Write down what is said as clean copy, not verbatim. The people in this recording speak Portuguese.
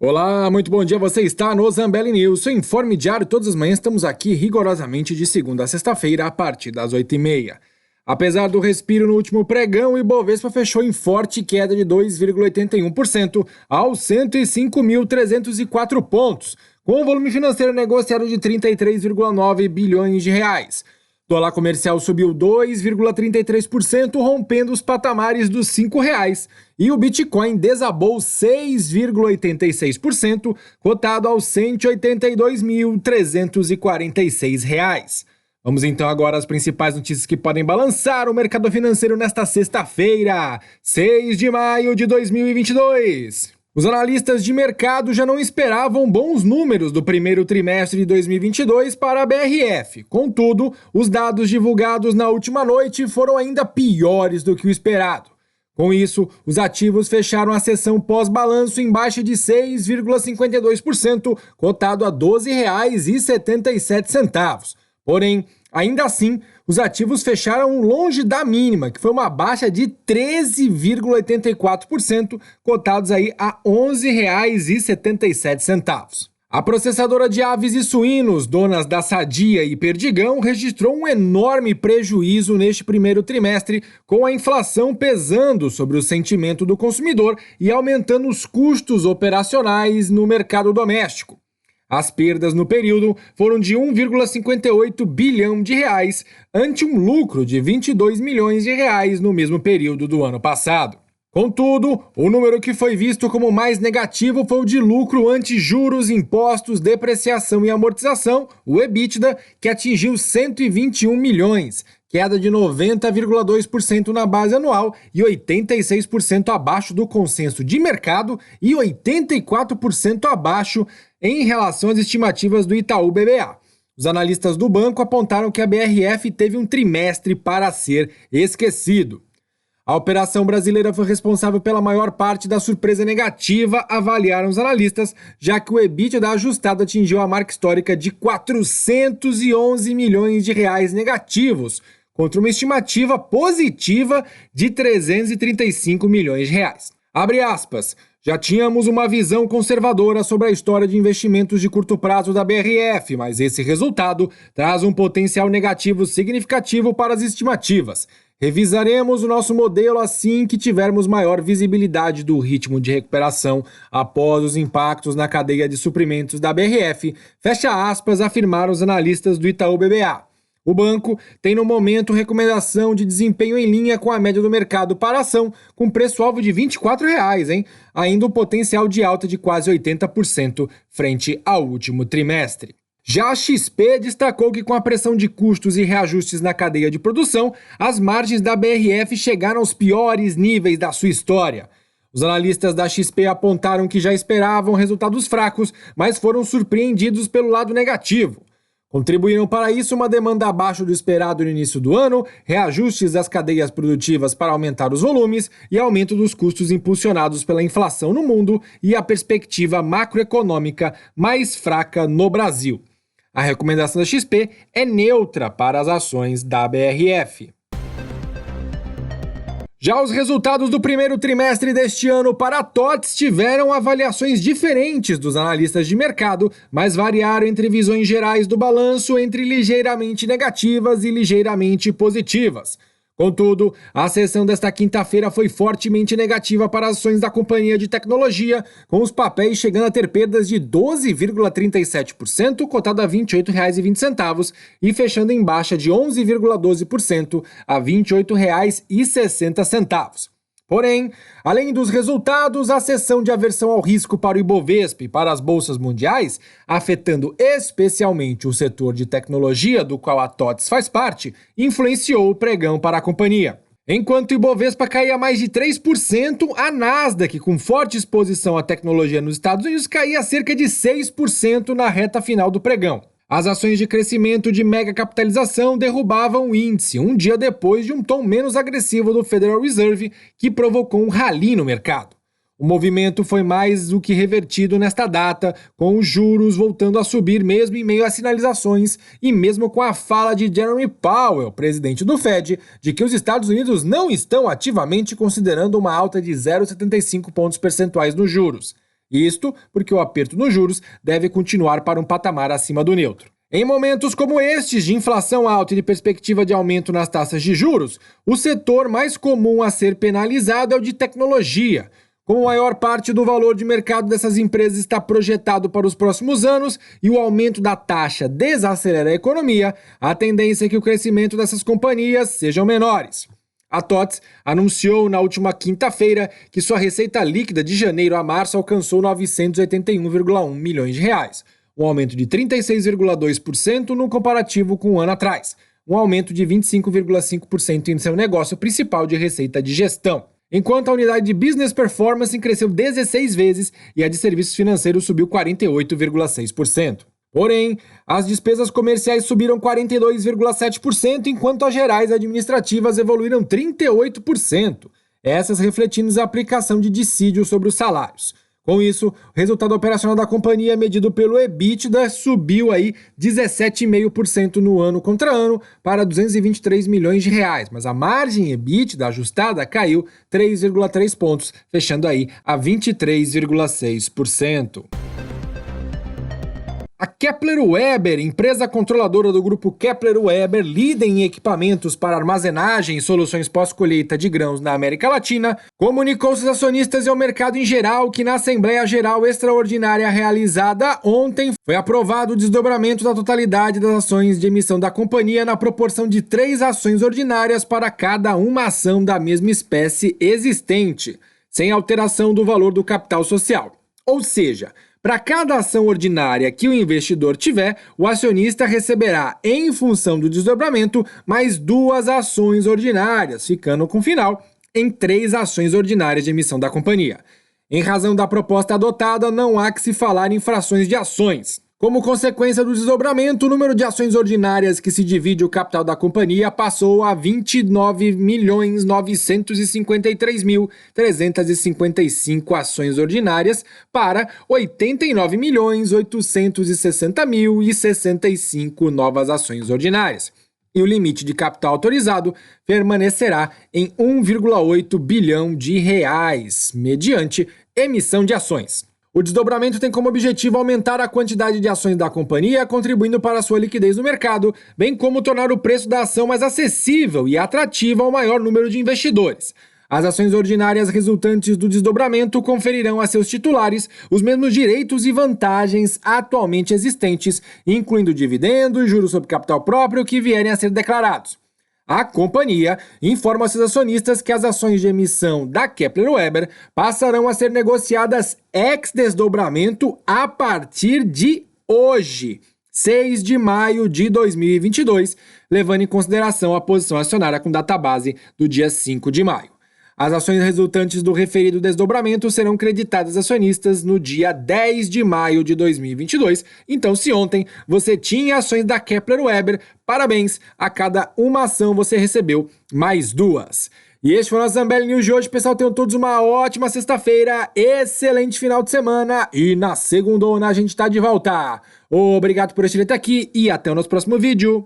Olá, muito bom dia, você está no Zambelli News, seu informe diário todas as manhãs, estamos aqui rigorosamente de segunda a sexta-feira a partir das 8h30. Apesar do respiro no último pregão, o Ibovespa fechou em forte queda de 2,81% aos 105.304 pontos, com o volume financeiro negociado de 33,9 bilhões de reais. O dólar comercial subiu 2,33%, rompendo os patamares dos R$5, e o Bitcoin desabou 6,86%, cotado aos R$182.346. Vamos então agora às principais notícias que podem balançar o mercado financeiro nesta sexta-feira, 6 de maio de 2022. Os analistas de mercado já não esperavam bons números do primeiro trimestre de 2022 para a BRF. Contudo, os dados divulgados na última noite foram ainda piores do que o esperado. Com isso, os ativos fecharam a sessão pós-balanço em baixa de 6,52%, cotado a R$ 12,77. Porém, ainda assim, os ativos fecharam longe da mínima, que foi uma baixa de 13,84%, cotados aí a R$ 11,77. A processadora de aves e suínos, donas da Sadia e Perdigão, registrou um enorme prejuízo neste primeiro trimestre, com a inflação pesando sobre o sentimento do consumidor e aumentando os custos operacionais no mercado doméstico. As perdas no período foram de 1,58 bilhão de reais, ante um lucro de 22 milhões de reais no mesmo período do ano passado. Contudo, o número que foi visto como mais negativo foi o de lucro ante juros, impostos, depreciação e amortização, o EBITDA, que atingiu 121 milhões, queda de 90,2% na base anual e 86% abaixo do consenso de mercado e 84% abaixo em relação às estimativas do Itaú BBA. Os analistas do banco apontaram que a BRF teve um trimestre para ser esquecido. A operação brasileira foi responsável pela maior parte da surpresa negativa, avaliaram os analistas, já que o EBITDA ajustado atingiu a marca histórica de 411 milhões de reais negativos, contra uma estimativa positiva de 335 milhões de reais. Abre aspas. Já tínhamos uma visão conservadora sobre a história de investimentos de curto prazo da BRF, mas esse resultado traz um potencial negativo significativo para as estimativas. Revisaremos o nosso modelo assim que tivermos maior visibilidade do ritmo de recuperação após os impactos na cadeia de suprimentos da BRF, fecha aspas, afirmaram os analistas do Itaú BBA. O banco tem no momento recomendação de desempenho em linha com a média do mercado para a ação, com preço-alvo de R$ 24,00, hein? Ainda um potencial de alta de quase 80% frente ao último trimestre. Já a XP destacou que com a pressão de custos e reajustes na cadeia de produção, as margens da BRF chegaram aos piores níveis da sua história. Os analistas da XP apontaram que já esperavam resultados fracos, mas foram surpreendidos pelo lado negativo. Contribuíram para isso uma demanda abaixo do esperado no início do ano, reajustes das cadeias produtivas para aumentar os volumes e aumento dos custos impulsionados pela inflação no mundo e a perspectiva macroeconômica mais fraca no Brasil. A recomendação da XP é neutra para as ações da BRF. Já os resultados do primeiro trimestre deste ano para a TOTVS tiveram avaliações diferentes dos analistas de mercado, mas variaram entre visões gerais do balanço entre ligeiramente negativas e ligeiramente positivas. Contudo, a sessão desta quinta-feira foi fortemente negativa para as ações da companhia de tecnologia, com os papéis chegando a ter perdas de 12,37%, cotado a R$ 28,20, e fechando em baixa de 11,12% a R$ 28,60. Porém, além dos resultados, a sessão de aversão ao risco para o Ibovespa e para as bolsas mundiais, afetando especialmente o setor de tecnologia do qual a TOTVS faz parte, influenciou o pregão para a companhia. Enquanto o Ibovespa caía mais de 3%, a Nasdaq, com forte exposição à tecnologia nos Estados Unidos, caía cerca de 6% na reta final do pregão. As ações de crescimento de mega capitalização derrubavam o índice, um dia depois de um tom menos agressivo do Federal Reserve, que provocou um rally no mercado. O movimento foi mais do que revertido nesta data, com os juros voltando a subir mesmo em meio a sinalizações e mesmo com a fala de Jerome Powell, presidente do Fed, de que os Estados Unidos não estão ativamente considerando uma alta de 0,75 pontos percentuais nos juros. Isto porque o aperto nos juros deve continuar para um patamar acima do neutro. Em momentos como estes, de inflação alta e de perspectiva de aumento nas taxas de juros, o setor mais comum a ser penalizado é o de tecnologia. Como a maior parte do valor de mercado dessas empresas está projetado para os próximos anos e o aumento da taxa desacelera a economia, a tendência é que o crescimento dessas companhias sejam menores. A TOTS anunciou na última quinta-feira que sua receita líquida de janeiro a março alcançou 981,1 milhões de reais, um aumento de 36,2% no comparativo com um ano atrás, um aumento de 25,5% em seu negócio principal de receita de gestão. Enquanto a unidade de Business Performance cresceu 16 vezes e a de serviços financeiros subiu 48,6%. Porém, as despesas comerciais subiram 42,7%, enquanto as gerais administrativas evoluíram 38%, essas refletindo a aplicação de dissídio sobre os salários. Com isso, o resultado operacional da companhia, medido pelo EBITDA, subiu aí 17,5% no ano contra ano para 223 milhões de reais, mas a margem EBITDA ajustada caiu 3,3 pontos, fechando aí a 23,6%. A Kepler Weber, empresa controladora do grupo Kepler Weber, líder em equipamentos para armazenagem e soluções pós-colheita de grãos na América Latina, comunicou aos acionistas e ao mercado em geral que na Assembleia Geral Extraordinária realizada ontem foi aprovado o desdobramento da totalidade das ações de emissão da companhia na proporção de 3 ações ordinárias para cada uma ação da mesma espécie existente, sem alteração do valor do capital social. Ou seja, para cada ação ordinária que o investidor tiver, o acionista receberá, em função do desdobramento, mais 2 ações ordinárias, ficando com final em 3 ações ordinárias de emissão da companhia. Em razão da proposta adotada, não há que se falar em frações de ações. Como consequência do desdobramento, o número de ações ordinárias que se divide o capital da companhia passou a 29.953.355 ações ordinárias para 89.860.065 novas ações ordinárias. E o limite de capital autorizado permanecerá em 1,8 bilhão de reais, mediante emissão de ações. O desdobramento tem como objetivo aumentar a quantidade de ações da companhia, contribuindo para a sua liquidez no mercado, bem como tornar o preço da ação mais acessível e atrativo ao maior número de investidores. As ações ordinárias resultantes do desdobramento conferirão a seus titulares os mesmos direitos e vantagens atualmente existentes, incluindo dividendos e juros sobre capital próprio que vierem a ser declarados. A companhia informa aos seus acionistas que as ações de emissão da Kepler Weber passarão a ser negociadas ex-desdobramento a partir de hoje, 6 de maio de 2022, levando em consideração a posição acionária com database do dia 5 de maio. As ações resultantes do referido desdobramento serão creditadas aos acionistas no dia 10 de maio de 2022. Então, se ontem você tinha ações da Kepler Weber, parabéns, a cada uma ação você recebeu mais 2. E este foi o nosso Zambelli News de hoje. Pessoal, tenham todos uma ótima sexta-feira, excelente final de semana e na segundona a gente tá de volta. Obrigado por assistir até aqui e até o nosso próximo vídeo.